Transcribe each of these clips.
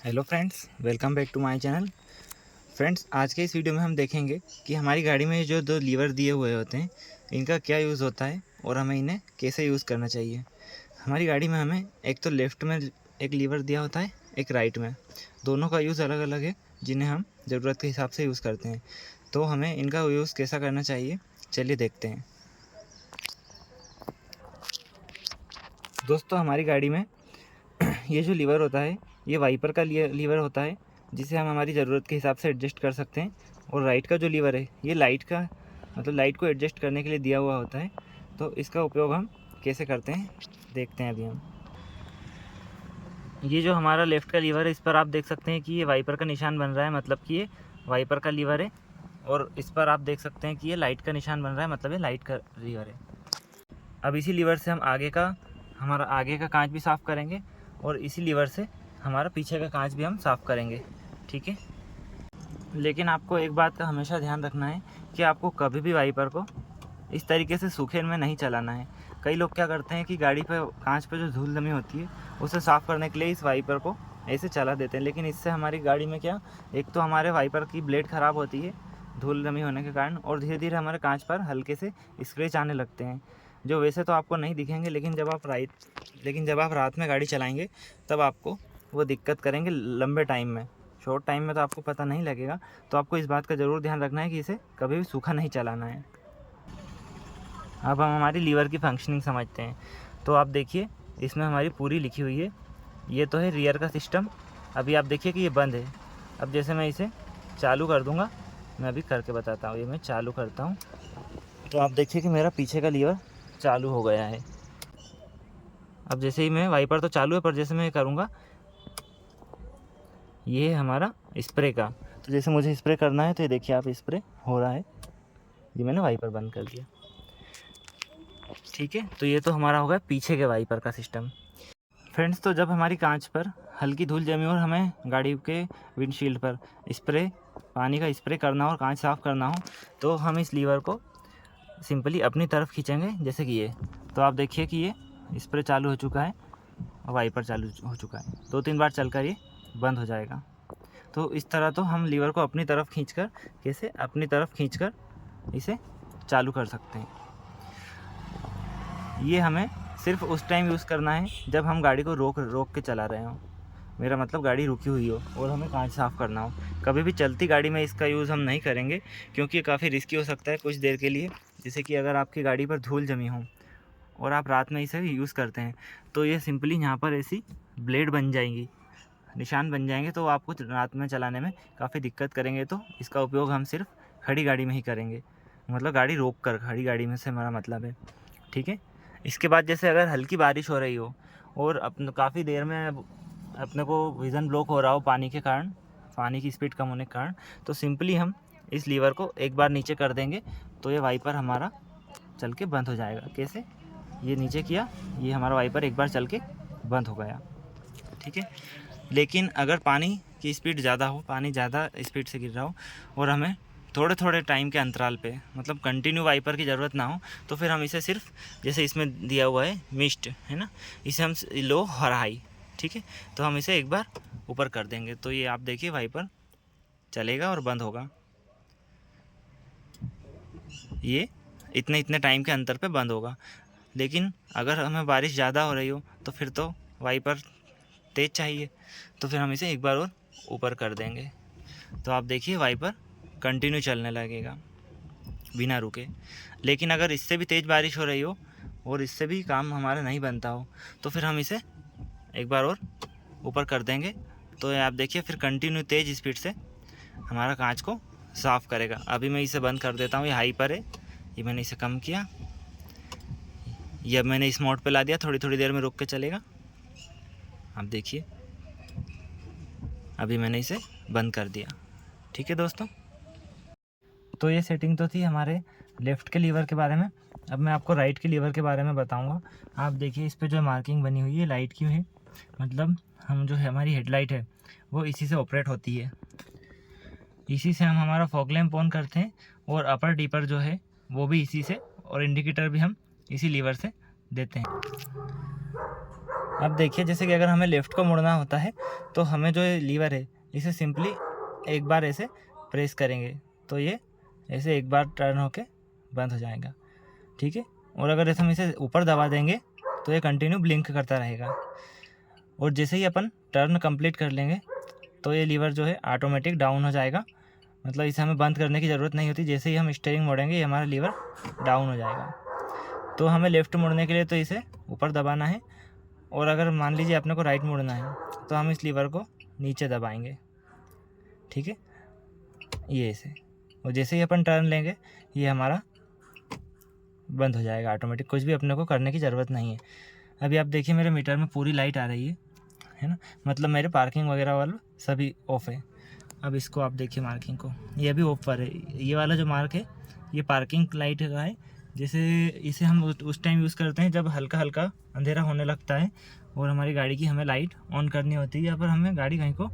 Hello friends, welcome back to my channel. Friends, आज के इस वीडियो में हम देखेंगे कि हमारी गाड़ी में जो दो लीवर दिए हुए होते हैं इनका क्या यूज़ होता है और हमें इन्हें कैसे यूज़ करना चाहिए। हमारी गाड़ी में हमें एक तो लेफ़्ट में एक लीवर दिया होता है, एक राइट में। दोनों का यूज़ अलग अलग है, जिन्हें हम ज़रूरत के हिसाब से यूज़ करते हैं। तो हमें इनका यूज़ कैसा करना चाहिए, चलिए देखते हैं। दोस्तों, हमारी गाड़ी में ये जो लीवर होता है ये वाइपर का लीवर होता है, जिसे हम हमारी ज़रूरत के हिसाब से एडजस्ट कर सकते हैं। और राइट का जो लीवर है ये लाइट का मतलब लाइट को एडजस्ट करने के लिए दिया हुआ होता है। तो इसका उपयोग हम कैसे करते हैं देखते हैं अभी हम। ये जो हमारा लेफ़्ट का लीवर है, इस पर आप देख सकते हैं कि ये वाइपर का निशान बन रहा है, मतलब कि ये वाइपर का लीवर है। और इस पर आप देख सकते हैं कि ये लाइट का निशान बन रहा है, मतलब ये लाइट का लीवर है। अब इसी लीवर से हम हमारा आगे का कांच भी साफ़ करेंगे और इसी लीवर से हमारा पीछे का कांच भी हम साफ़ करेंगे, ठीक है। लेकिन आपको एक बात का हमेशा ध्यान रखना है कि आपको कभी भी वाइपर को इस तरीके से सूखे में नहीं चलाना है। कई लोग क्या करते हैं कि गाड़ी पे कांच पे जो धूल जमी होती है उसे साफ़ करने के लिए इस वाइपर को ऐसे चला देते हैं, लेकिन इससे हमारी गाड़ी में क्या, एक तो हमारे वाइपर की ब्लेड ख़राब होती है धूल जमी होने के कारण, और धीरे धीरे हमारे कांच पर हल्के से स्क्रैच आने लगते हैं, जो वैसे तो आपको नहीं दिखेंगे, लेकिन जब आप रात में गाड़ी चलाएंगे तब आपको वो दिक्कत करेंगे लंबे टाइम में। शॉर्ट टाइम में तो आपको पता नहीं लगेगा। तो आपको इस बात का ज़रूर ध्यान रखना है कि इसे कभी भी सूखा नहीं चलाना है। अब हम हमारी लीवर की फंक्शनिंग समझते हैं। तो आप देखिए, इसमें हमारी पूरी लिखी हुई है। ये तो है रियर का सिस्टम। अभी आप देखिए कि ये बंद है। अब जैसे मैं इसे चालू कर दूंगा, मैं अभी करके बताता हूँ। ये मैं चालू करता हूँ तो आप देखिए कि मेरा पीछे का लीवर चालू हो गया है। अब जैसे ही मैं वाइपर तो चालू है, पर जैसे मैं करूँगा, ये है हमारा स्प्रे का। तो जैसे मुझे स्प्रे करना है तो ये देखिए आप, स्प्रे हो रहा है। ये मैंने वाइपर बंद कर दिया, ठीक है। तो ये तो हमारा हो गया पीछे के वाइपर का सिस्टम। फ्रेंड्स, तो जब हमारी कांच पर हल्की धूल जमी और हमें गाड़ी के विंडशील्ड पर पानी का स्प्रे करना हो और कांच साफ़ करना हो, तो हम इस लीवर को सिंपली अपनी तरफ खींचेंगे, जैसे कि ये। तो आप देखिए कि ये स्प्रे चालू हो चुका है और वाइपर चालू हो चुका है। 2-3 बार चलकर ये बंद हो जाएगा। तो इस तरह तो हम लीवर को अपनी तरफ खींचकर इसे चालू कर सकते हैं। ये हमें सिर्फ उस टाइम यूज़ करना है जब हम गाड़ी को रोक के चला रहे हों। मेरा मतलब गाड़ी रुकी हुई हो और हमें कांच साफ़ करना हो। कभी भी चलती गाड़ी में इसका यूज़ हम नहीं करेंगे, क्योंकि ये काफ़ी रिस्की हो सकता है कुछ देर के लिए। जैसे कि अगर आपकी गाड़ी पर धूल जमी हो और आप रात में इसे यूज़ करते हैं, तो ये सिंपली यहाँ पर ऐसी ब्लेड बन जाएंगी, निशान बन जाएंगे, तो आपको रात में चलाने में काफ़ी दिक्कत करेंगे। तो इसका उपयोग हम सिर्फ खड़ी गाड़ी में ही करेंगे, मतलब गाड़ी रोक कर, खड़ी गाड़ी में से हमारा मतलब है, ठीक है। इसके बाद जैसे अगर हल्की बारिश हो रही हो और काफ़ी देर में अपने को विज़न ब्लॉक हो रहा हो पानी के कारण, पानी की स्पीड कम होने के कारण, तो सिंपली हम इस लीवर को एक बार नीचे कर देंगे तो ये वाइपर हमारा चल के बंद हो जाएगा। कैसे? ये नीचे किया, ये हमारा वाइपर एक बार चल के बंद हो गया, ठीक है। लेकिन अगर पानी की स्पीड ज़्यादा हो, पानी ज़्यादा स्पीड से गिर रहा हो और हमें थोड़े थोड़े टाइम के अंतराल पे, मतलब कंटिन्यू वाइपर की ज़रूरत ना हो, तो फिर हम इसे सिर्फ, जैसे इसमें दिया हुआ है मिस्ट है ना, इसे हम लो और हाई, ठीक है। तो हम इसे एक बार ऊपर कर देंगे तो ये आप देखिए वाइपर चलेगा और बंद होगा। ये इतने इतने टाइम के अंतर पे बंद होगा। लेकिन अगर हमें बारिश ज़्यादा हो रही हो तो फिर तो वाइपर तेज़ चाहिए, तो फिर हम इसे एक बार और ऊपर कर देंगे। तो आप देखिए वाइपर कंटिन्यू चलने लगेगा बिना रुके। लेकिन अगर इससे भी तेज़ बारिश हो रही हो और इससे भी काम हमारा नहीं बनता हो, तो फिर हम इसे एक बार और ऊपर कर देंगे। तो आप देखिए फिर कंटिन्यू तेज़ स्पीड से हमारा कांच को साफ़ करेगा। अभी मैं इसे बंद कर देता हूँ, ये हाई पर है, ये मैंने इसे कम किया, ये अब मैंने इस मोड पे ला दिया, थोड़ी थोड़ी देर में रुक के चलेगा। आप देखिए अभी मैंने इसे बंद कर दिया, ठीक है दोस्तों। तो ये सेटिंग तो थी हमारे लेफ़्ट के लीवर के बारे में। अब मैं आपको राइट के लीवर के बारे में बताऊंगा। आप देखिए इस पे जो मार्किंग बनी हुई है लाइट की है, मतलब हम जो है हमारी हेडलाइट है वो इसी से ऑपरेट होती है। इसी से हम हमारा फॉग लैंप ऑन करते हैं और अपर डीपर जो है वो भी इसी से, और इंडिकेटर भी हम इसी लीवर से देते हैं। अब देखिए जैसे कि अगर हमें लेफ़्ट को मुड़ना होता है तो हमें जो ये लीवर है इसे सिंपली एक बार ऐसे प्रेस करेंगे तो ये ऐसे एक बार टर्न होके बंद हो जाएगा, ठीक है। और अगर ऐसे हम इसे ऊपर दबा देंगे तो ये कंटिन्यू ब्लिंक करता रहेगा। और जैसे ही अपन टर्न कंप्लीट कर लेंगे तो ये लीवर जो है ऑटोमेटिक डाउन हो जाएगा, मतलब इसे हमें बंद करने की ज़रूरत नहीं होती। जैसे ही हम स्टीयरिंग मोड़ेंगे ये हमारा लीवर डाउन हो जाएगा। तो हमें लेफ़्ट मोड़ने के लिए तो इसे ऊपर दबाना है, और अगर मान लीजिए अपने को राइट मोड़ना है तो हम इस लीवर को नीचे दबाएंगे, ठीक है, ये ऐसे। और जैसे ही अपन टर्न लेंगे ये हमारा बंद हो जाएगा ऑटोमेटिक, कुछ भी अपने को करने की ज़रूरत नहीं है। अभी आप देखिए मेरे मीटर में पूरी लाइट आ रही है ना, मतलब मेरे पार्किंग वगैरह वाला सभी ऑफ है। अब इसको आप देखिए मार्किंग को, ये अभी ऑफ पर है। ये वाला जो मार्क है ये पार्किंग लाइट का है। जैसे इसे हम उस टाइम यूज़ करते हैं जब हल्का हल्का अंधेरा होने लगता है और हमारी गाड़ी की हमें लाइट ऑन करनी होती है या फिर हमें गाड़ी कहीं को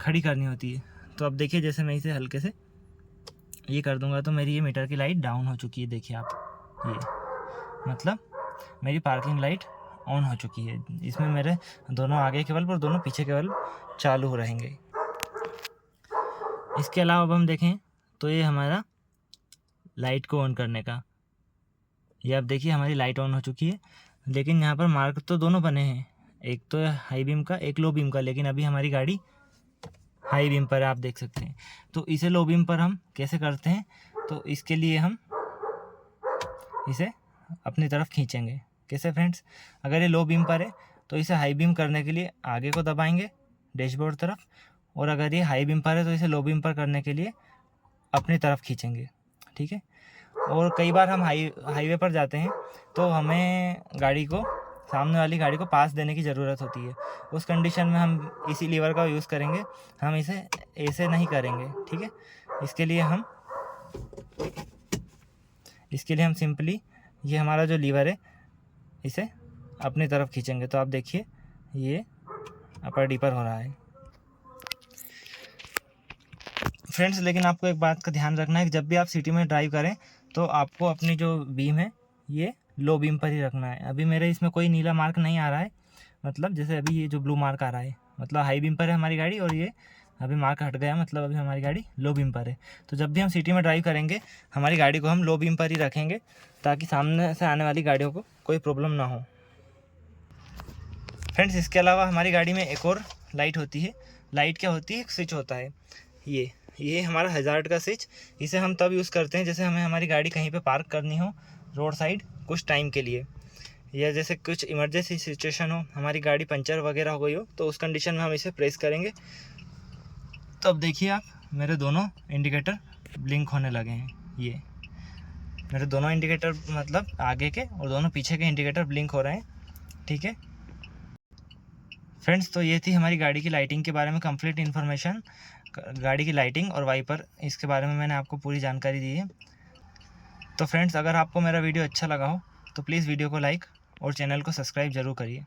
खड़ी करनी होती है। तो अब देखिए जैसे मैं इसे हल्के से ये कर दूंगा तो मेरी ये मीटर की लाइट डाउन हो चुकी है। देखिए आप, ये मतलब मेरी पार्किंग लाइट ऑन हो चुकी है। इसमें मेरे दोनों आगे के बल्ब और दोनों पीछे के बल्ब चालू हो रहेंगे। इसके अलावा अब हम देखें तो ये हमारा लाइट को ऑन करने का, ये आप देखिए हमारी लाइट ऑन हो चुकी है। लेकिन यहाँ पर मार्क तो दोनों बने हैं, एक तो हाई बीम का एक लो बीम का, लेकिन अभी हमारी गाड़ी हाई बीम पर है, आप देख सकते हैं। तो इसे लो बीम पर हम कैसे करते हैं, तो इसके लिए हम इसे अपनी तरफ खींचेंगे। कैसे फ्रेंड्स, अगर ये लो बीम पर है तो इसे हाई बीम करने के लिए आगे को दबाएंगे डैशबोर्ड तरफ, और अगर ये हाई बीम पर है तो इसे लो बीम पर करने के लिए अपनी तरफ खींचेंगे, ठीक है। और कई बार हम हाईवे पर जाते हैं तो हमें गाड़ी को, सामने वाली गाड़ी को पास देने की ज़रूरत होती है। उस कंडीशन में हम इसी लीवर का यूज़ करेंगे, हम इसे ऐसे नहीं करेंगे, ठीक है। इसके लिए हम सिंपली ये हमारा जो लीवर है इसे अपनी तरफ खींचेंगे। तो आप देखिए ये अपर डीपर हो रहा है फ्रेंड्स। लेकिन आपको एक बात का ध्यान रखना है कि जब भी आप सिटी में ड्राइव करें तो आपको अपनी जो बीम है ये लो बीम पर ही रखना है। अभी मेरे इसमें कोई नीला मार्क नहीं आ रहा है, मतलब जैसे अभी ये जो ब्लू मार्क आ रहा है मतलब हाई बीम पर है हमारी गाड़ी, और ये अभी मार्क हट गया मतलब अभी हमारी गाड़ी लो बीम पर है। तो जब भी हम सिटी में ड्राइव करेंगे हमारी गाड़ी को हम लो बीम पर ही रखेंगे ताकि सामने से आने वाली गाड़ियों को कोई प्रॉब्लम ना हो। फ्रेंड्स इसके अलावा हमारी गाड़ी में एक और लाइट होती है। लाइट क्या होती है, एक स्विच होता है, ये हमारा हज़ार्ड का स्विच। इसे हम तब यूज़ करते हैं जैसे हमें हमारी गाड़ी कहीं पे पार्क करनी हो रोड साइड कुछ टाइम के लिए, या जैसे कुछ इमरजेंसी सिचुएशन हो, हमारी गाड़ी पंचर वगैरह हो गई हो, तो उस कंडीशन में हम इसे प्रेस करेंगे। तो अब देखिए आप, मेरे दोनों इंडिकेटर ब्लिंक होने लगे हैं। ये मेरे दोनों इंडिकेटर मतलब आगे के और दोनों पीछे के इंडिकेटर ब्लिंक हो रहे हैं, ठीक है फ्रेंड्स। तो ये थी हमारी गाड़ी की लाइटिंग के बारे में कंप्लीट इन्फॉर्मेशन। गाड़ी की लाइटिंग और वाइपर, इसके बारे में मैंने आपको पूरी जानकारी दी है। तो फ्रेंड्स अगर आपको मेरा वीडियो अच्छा लगा हो तो प्लीज़ वीडियो को लाइक और चैनल को सब्सक्राइब ज़रूर करिए।